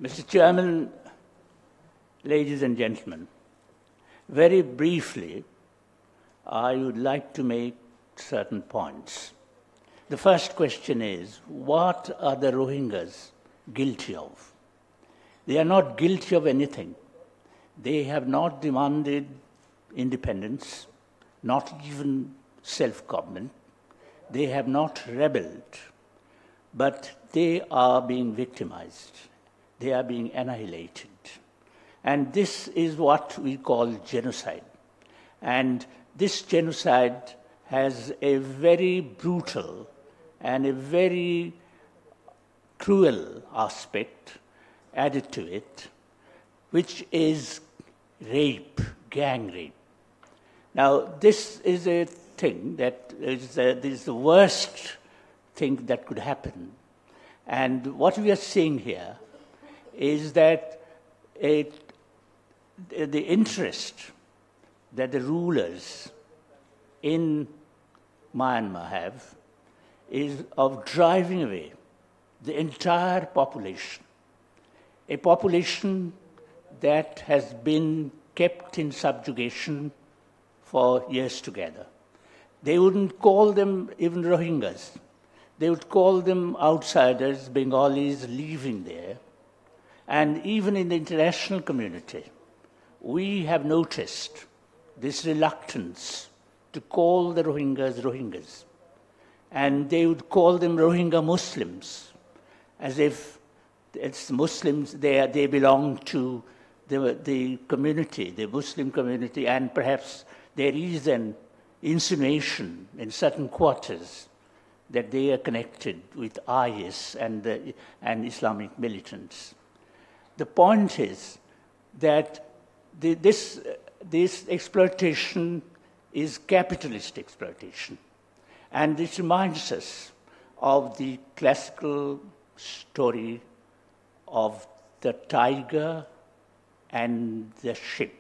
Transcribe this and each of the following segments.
Mr. Chairman, ladies and gentlemen, very briefly, I would like to make certain points. The first question is, what are the Rohingyas guilty of? They are not guilty of anything. They have not demanded independence, not even self-government. They have not rebelled, but they are being victimized. They are being annihilated. And this is what we call genocide. And this genocide has a very brutal and a very cruel aspect added to it, which is rape, gang rape. Now, this is a thing that is the worst thing that could happen. And what we are seeing here is that the interest that the rulers in Myanmar have is of driving away the entire population, a population that has been kept in subjugation for years together. They wouldn't call them even Rohingyas. They would call them outsiders, Bengalis living there. And even in the international community, we have noticed this reluctance to call the Rohingyas Rohingyas. And they would call them Rohingya Muslims, as if it's Muslims, they belong to the community, the Muslim community, and perhaps there is an insinuation in certain quarters that they are connected with IS and Islamic militants. The point is that this exploitation is capitalist exploitation. And this reminds us of the classical story of the tiger and the sheep.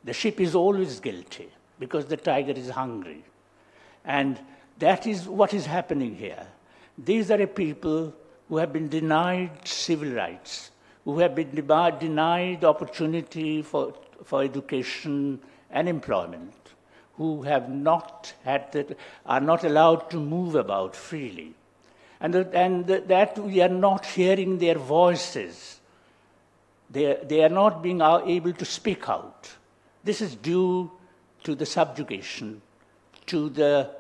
The sheep is always guilty because the tiger is hungry. And that is what is happening here. These are a people who have been denied civil rights, who have been denied opportunity for education and employment, who have not are not allowed to move about freely. And that we are not hearing their voices. They are not being able to speak out. This is due to the subjugation, to the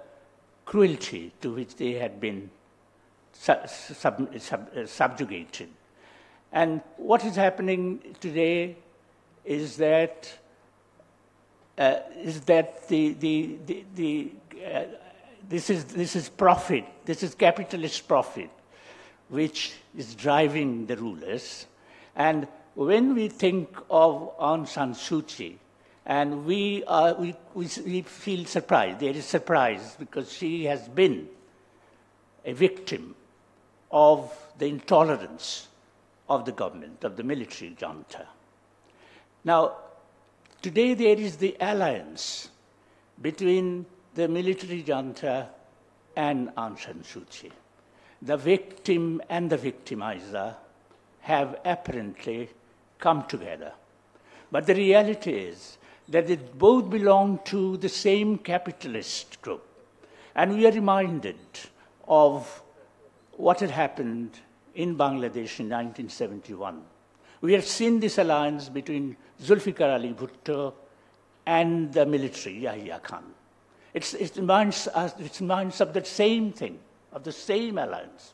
cruelty to which they had been subjugated. And what is happening today is that this is profit, this is capitalist profit, which is driving the rulers. And when we think of Aung San Suu Kyi, and we feel surprised. There is surprise because she has been a victim of the intolerance of the government, of the military junta. Now, today there is the alliance between the military junta and Aung San Suu Kyi. The victim and the victimizer have apparently come together. But the reality is that they both belong to the same capitalist group. And we are reminded of what had happened in Bangladesh in 1971. We have seen this alliance between Zulfikar Ali Bhutto and the military, Yahya Khan. It reminds us of the same thing, of the same alliance.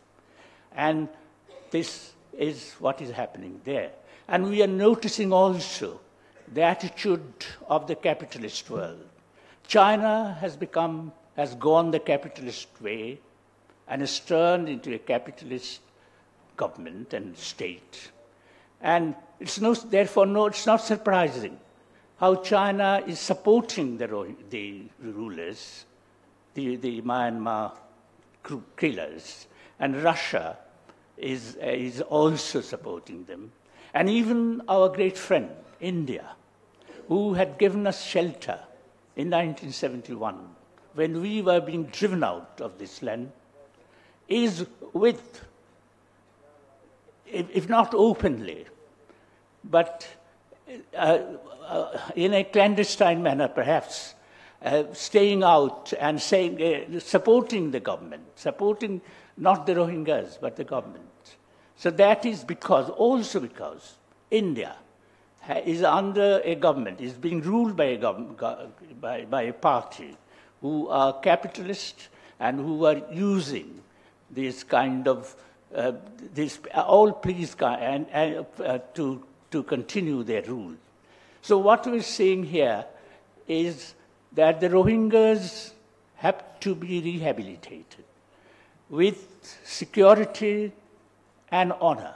And this is what is happening there. And we are noticing also the attitude of the capitalist world. China has gone the capitalist way and has turned into a capitalist government and state. And it's not surprising how China is supporting the rulers, the Myanmar killers, and Russia is also supporting them. And even our great friend, India, who had given us shelter in 1971, when we were being driven out of this land, is if not openly, but in a clandestine manner perhaps, staying out and saying, supporting the government, supporting not the Rohingyas, but the government. So that is also because India is under a government, is being ruled by a party who are capitalist and who are using this kind of, to continue their rule. So what we're seeing here is that the Rohingyas have to be rehabilitated with security and honor.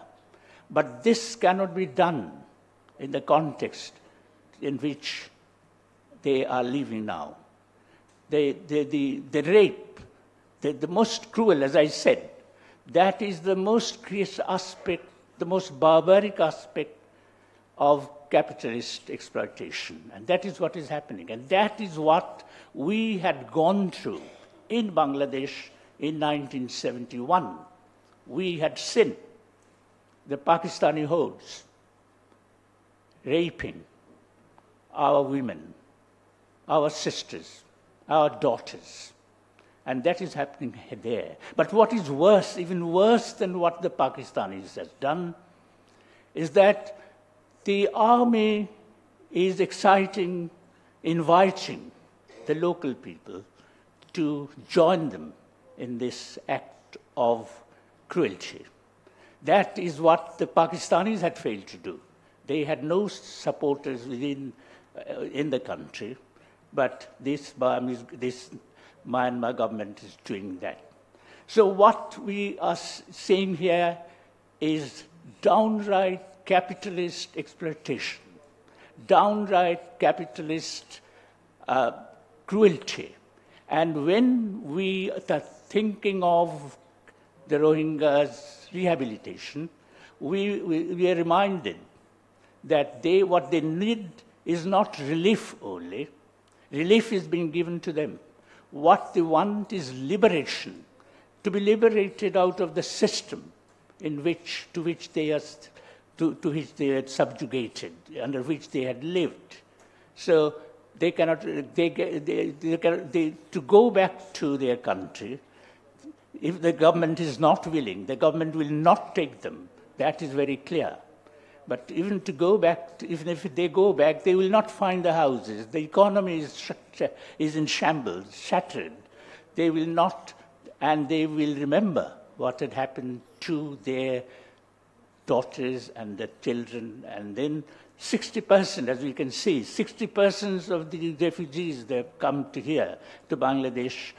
But this cannot be done in the context in which they are living now. The rape, the most cruel, as I said, that is the most curious aspect, the most barbaric aspect of capitalist exploitation. And that is what is happening. And that is what we had gone through in Bangladesh in 1971. We had seen the Pakistani hordes raping our women, our sisters, our daughters. And that is happening there. But what is worse, even worse than what the Pakistanis has done, is that the army is inviting the local people to join them in this act of cruelty. That is what the Pakistanis had failed to do. They had no supporters in the country, but this Myanmar government is doing that. So what we are seeing here is downright capitalist exploitation, downright capitalist cruelty. And when we are thinking of the Rohingyas' rehabilitation, we are reminded that what they need is not relief only. Relief is being given to them. What they want is liberation, to be liberated out of the system to which they are subjugated, under which they had lived. So they cannot, to go back to their country, if the government is not willing, the government will not take them. That is very clear. But even to go back, even if they go back, they will not find the houses. The economy is in shambles, shattered. They will not, and they will remember what had happened to their daughters and their children. And then 60%, as we can see, 60% of the refugees that have come to here, to Bangladesh,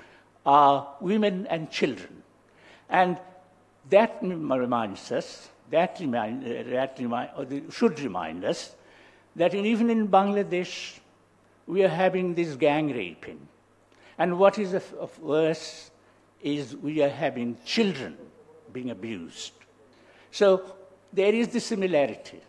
are women and children. And that reminds us, should remind us that even in Bangladesh, we are having this gang raping. And what is worse is we are having children being abused. So there is the similarity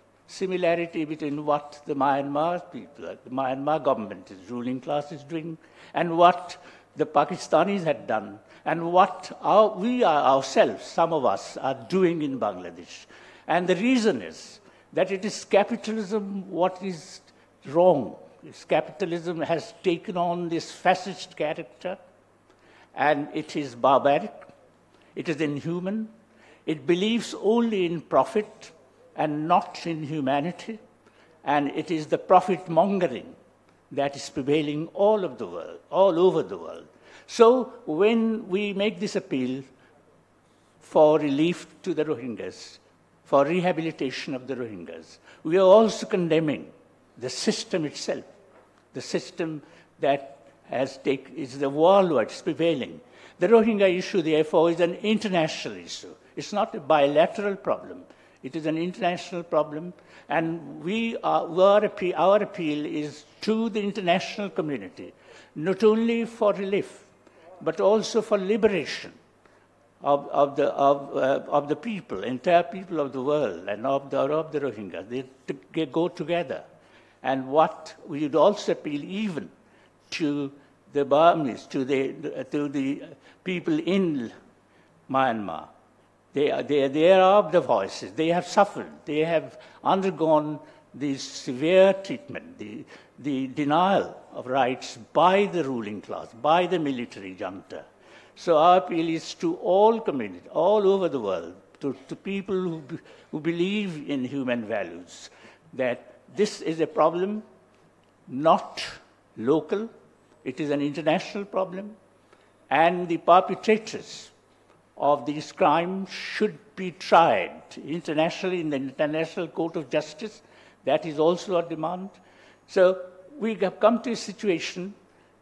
between what the Myanmar people, the Myanmar government, is ruling class is doing, and what the Pakistanis had done, and what we ourselves, some of us, are doing in Bangladesh. And the reason is that it is capitalism what is wrong. Capitalism has taken on this fascist character, and it is barbaric, it is inhuman, it believes only in profit and not in humanity, and it is the profit-mongering that is prevailing all over the world. So when we make this appeal for relief to the Rohingyas, for rehabilitation of the Rohingyas, we are also condemning the system itself, the system that is the worldwide, it's prevailing. The Rohingya issue, therefore, is an international issue. It's not a bilateral problem. It is an international problem, and our appeal is to the international community, not only for relief, but also for liberation of the people, entire people of the world, and of the Rohingya. They go together. And what we would also appeal even to the Burmese, to the people in Myanmar, They are the voices. They have suffered. They have undergone the severe treatment, the denial of rights by the ruling class, by the military junta. So our appeal is to all communities, all over the world, to people who believe in human values, that this is a problem not local, it is an international problem, and the perpetrators of these crimes should be tried internationally in the International Court of Justice. That is also a demand. So we have come to a situation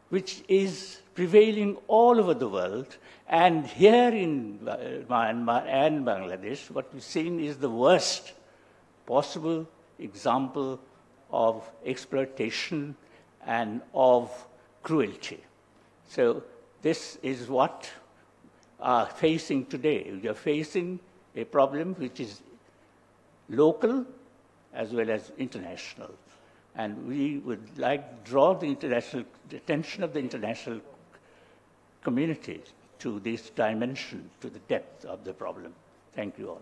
which is prevailing all over the world, and here in Myanmar and Bangladesh, what we've seen is the worst possible example of exploitation and of cruelty. So this is what we are facing today. We are facing a problem which is local as well as international. And we would like to draw the attention of the international community to this dimension, to the depth of the problem. Thank you all.